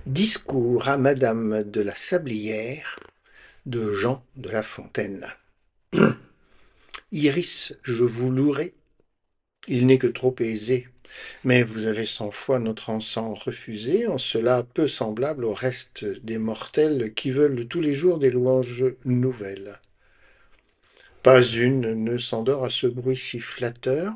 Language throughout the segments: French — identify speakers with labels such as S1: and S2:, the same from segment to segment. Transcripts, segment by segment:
S1: Discours à Madame de la Sablière de Jean de La Fontaine. Iris, je vous louerai, il n'est que trop aisé, mais vous avez 100 fois notre encens refusé, en cela peu semblable au reste des mortels qui veulent tous les jours des louanges nouvelles. Pas une ne s'endort à ce bruit si flatteur,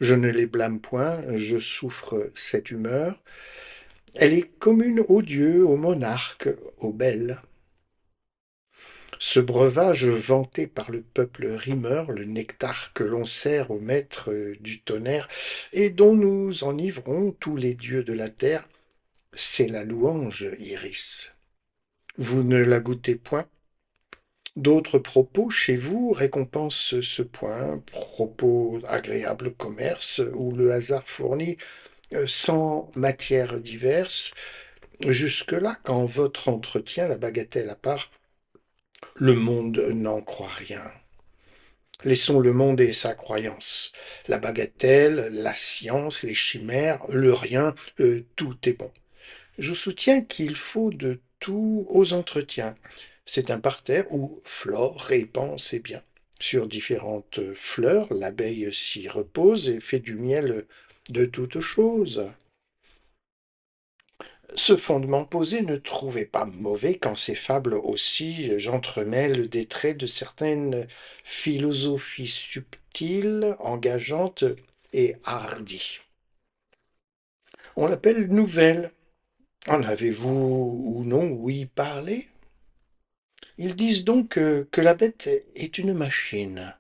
S1: je ne les blâme point, je souffre cette humeur, elle est commune aux dieux, aux monarques, aux belles. Ce breuvage vanté par le peuple rimeur, le nectar que l'on sert au maître du tonnerre, et dont nous enivrons tous les dieux de la terre, c'est la louange, Iris. Vous ne la goûtez point? D'autres propos chez vous récompensent ce point, propos agréable commerce, où le hasard fournit cent matières diverses. Jusque-là, quand votre entretien, la bagatelle à part, le monde n'en croit rien. Laissons le monde et sa croyance. La bagatelle, la science, les chimères, le rien, tout est bon. Je soutiens qu'il faut de tout aux entretiens. C'est un parterre où flore répand ses biens. Sur différentes fleurs, l'abeille s'y repose et fait du miel de toutes choses. Ce fondement posé ne trouvez pas mauvais qu'en ces fables aussi j'entremêle des traits de certaines philosophies subtiles, engageantes et hardies. On l'appelle nouvelle. En avez-vous ou non ouï parler? Ils disent donc que la bête est une machine,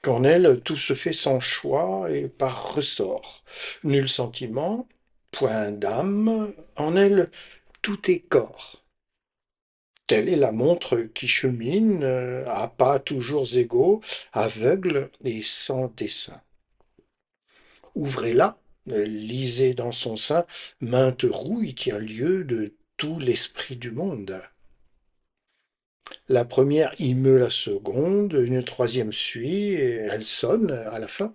S1: qu'en elle tout se fait sans choix et par ressort. Nul sentiment, point d'âme, en elle tout est corps. Telle est la montre qui chemine à pas toujours égaux, aveugle et sans dessein. Ouvrez-la, lisez dans son sein, mainte rouille tient lieu de tout l'esprit du monde. La première y meut la seconde, une troisième suit, et elle sonne à la fin.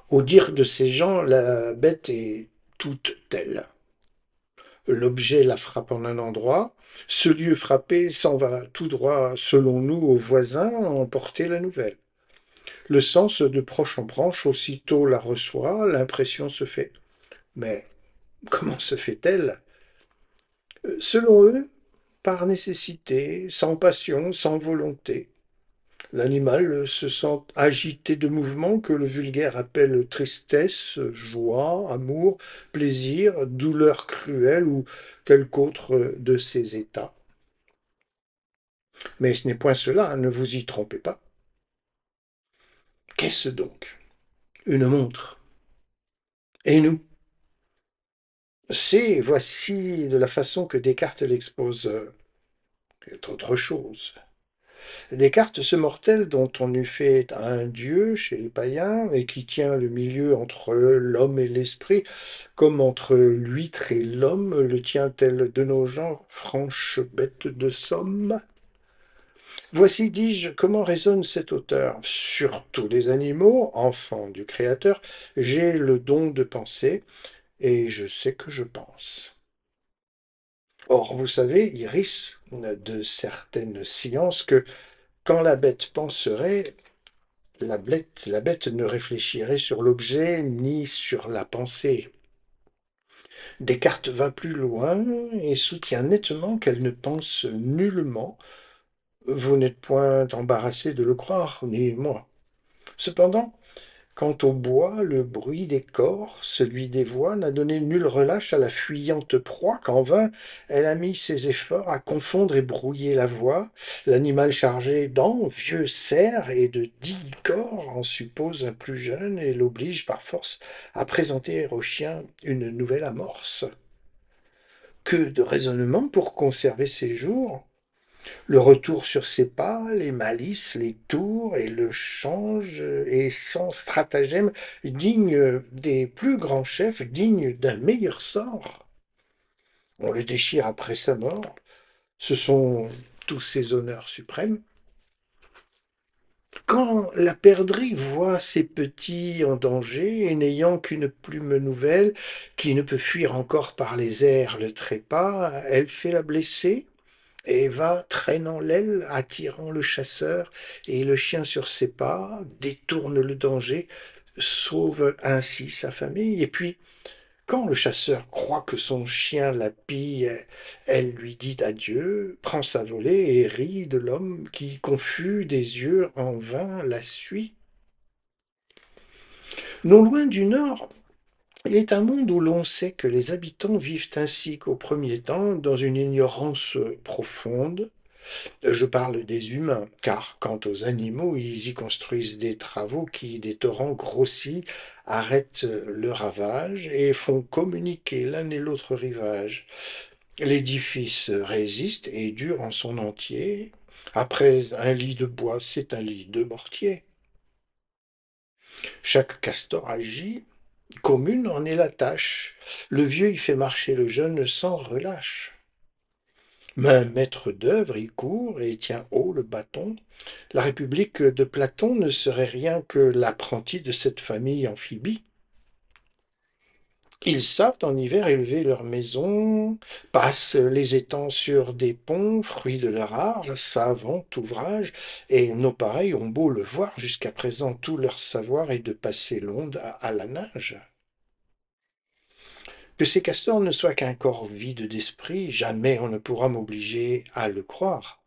S1: Au dire de ces gens, la bête est toute telle. L'objet la frappe en un endroit, ce lieu frappé s'en va tout droit, selon nous, au voisin, emporter la nouvelle. Le sens de proche en branche aussitôt la reçoit, l'impression se fait. Mais comment se fait-elle? Selon eux, par nécessité, sans passion, sans volonté. L'animal se sent agité de mouvements que le vulgaire appelle tristesse, joie, amour, plaisir, douleur cruelle ou quelque autre de ces états. Mais ce n'est point cela, ne vous y trompez pas. Qu'est-ce donc? Une montre. Et nous? C'est, voici de la façon que Descartes l'expose, autre chose. Descartes, ce mortel dont on eût fait un dieu chez les païens et qui tient le milieu entre l'homme et l'esprit, comme entre l'huître et l'homme, le tient-elle de nos gens, franche bête de somme? Voici, dis-je, comment raisonne cet auteur. Sur tous les animaux, enfants du Créateur, j'ai le don de penser, et je sais que je pense. Or, vous savez, Iris, de certaines sciences, que quand la bête penserait, la bête ne réfléchirait sur l'objet ni sur la pensée. Descartes va plus loin et soutient nettement qu'elle ne pense nullement. Vous n'êtes point embarrassé de le croire, ni moi. Cependant, quant au bois, le bruit des corps, celui des voix, n'a donné nul relâche à la fuyante proie qu'en vain elle a mis ses efforts à confondre et brouiller la voix. L'animal chargé d'an, vieux cerf et de 10 corps, en suppose un plus jeune et l'oblige par force à présenter au chien une nouvelle amorce. Que de raisonnement pour conserver ses jours! Le retour sur ses pas, les malices, les tours et le change, et sans stratagème, digne des plus grands chefs, digne d'un meilleur sort. On le déchire après sa mort. Ce sont tous ses honneurs suprêmes. Quand la perdrix voit ses petits en danger et n'ayant qu'une plume nouvelle, qui ne peut fuir encore par les airs le trépas, elle fait la blesser et va traînant l'aile, attirant le chasseur, et le chien sur ses pas détourne le danger, sauve ainsi sa famille. Et puis, quand le chasseur croit que son chien la pille, elle lui dit adieu, prend sa volée et rit de l'homme qui, confus des yeux, en vain la suit. Non loin du nord, il est un monde où l'on sait que les habitants vivent ainsi qu'au premier temps, dans une ignorance profonde. Je parle des humains, car quant aux animaux, ils y construisent des travaux qui, des torrents grossis, arrêtent le ravage et font communiquer l'un et l'autre rivage. L'édifice résiste et dure en son entier. Après un lit de bois, c'est un lit de mortier. Chaque castor agit, commune en est la tâche. Le vieux y fait marcher le jeune sans relâche. Mais un maître d'œuvre y court et tient haut le bâton. La République de Platon ne serait rien que l'apprenti de cette famille amphibie. Ils savent en hiver élever leurs maisons, passent les étangs sur des ponts, fruits de leur art, savant ouvrage, et nos pareils ont beau le voir, jusqu'à présent tout leur savoir est de passer l'onde à la nage. Que ces castors ne soient qu'un corps vide d'esprit, jamais on ne pourra m'obliger à le croire.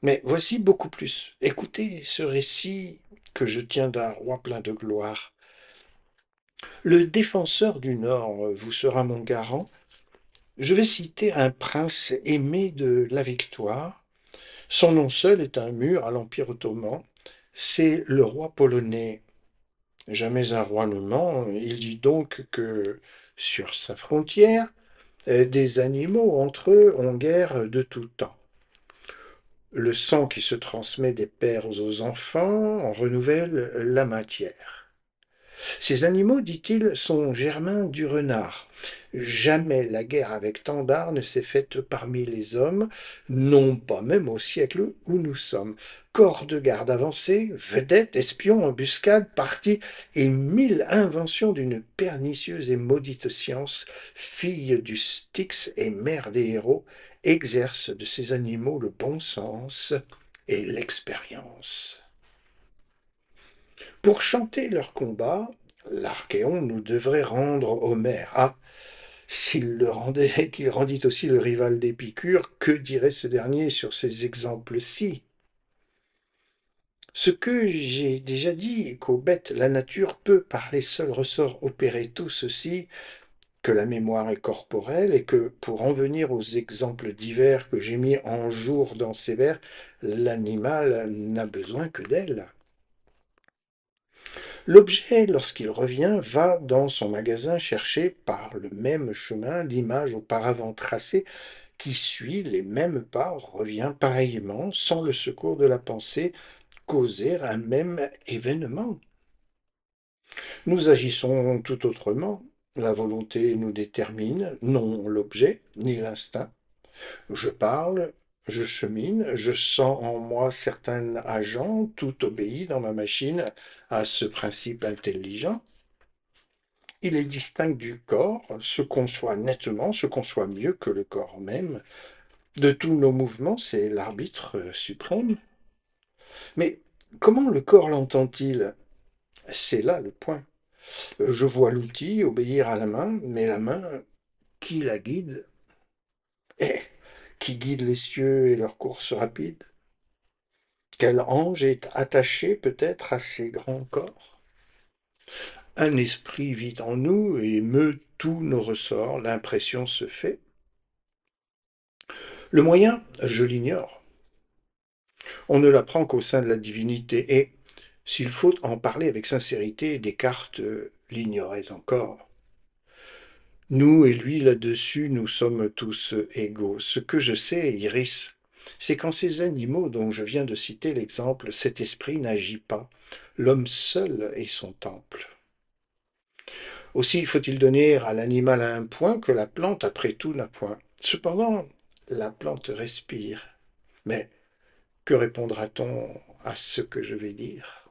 S1: Mais voici beaucoup plus. Écoutez ce récit que je tiens d'un roi plein de gloire. Le défenseur du Nord vous sera mon garant. Je vais citer un prince aimé de la victoire. Son nom seul est un mur à l'Empire ottoman. C'est le roi polonais. Jamais un roi ne ment. Il dit donc que sur sa frontière, des animaux entre eux ont guerre de tout temps. Le sang qui se transmet des pères aux enfants en renouvelle la matière. Ces animaux, dit-il, sont germains du renard. Jamais la guerre avec tant d'art ne s'est faite parmi les hommes, non pas même au siècle où nous sommes. Corps de garde avancés, vedettes, espions, embuscades, partis, et mille inventions d'une pernicieuse et maudite science, fille du Styx et mère des héros, exercent de ces animaux le bon sens et l'expérience. Pour chanter leur combat, l'Archéon nous devrait rendre Homère. Ah, s'il le rendait, qu'il rendit aussi le rival d'Épicure, que dirait ce dernier sur ces exemples-ci? Ce que j'ai déjà dit, qu'aux bêtes la nature peut par les seuls ressorts opérer tout ceci, que la mémoire est corporelle et que, pour en venir aux exemples divers que j'ai mis en jour dans ces vers, l'animal n'a besoin que d'elle. L'objet, lorsqu'il revient, va dans son magasin chercher par le même chemin l'image auparavant tracée qui suit les mêmes pas, revient pareillement, sans le secours de la pensée, causer un même événement. Nous agissons tout autrement. La volonté nous détermine, non l'objet, ni l'instinct. Je parle, je chemine, je sens en moi certains agents, tout obéit dans ma machine à ce principe intelligent. Il est distinct du corps, se conçoit nettement, se conçoit mieux que le corps même. De tous nos mouvements, c'est l'arbitre suprême. Mais comment le corps l'entend-il? C'est là le point. Je vois l'outil obéir à la main, mais la main, qui la guide? Eh, qui guide les cieux et leur course rapide? Quel ange est attaché peut-être à ces grands corps? Un esprit vit en nous et meut tous nos ressorts, l'impression se fait. Le moyen, je l'ignore. On ne l'apprend qu'au sein de la divinité, et, s'il faut en parler avec sincérité, Descartes l'ignorait encore. Nous et lui là-dessus, nous sommes tous égaux. Ce que je sais, Iris, c'est qu'en ces animaux dont je viens de citer l'exemple, cet esprit n'agit pas. L'homme seul est son temple. Aussi faut-il donner à l'animal un point que la plante, après tout, n'a point. Cependant, la plante respire. Mais que répondra-t-on à ce que je vais dire.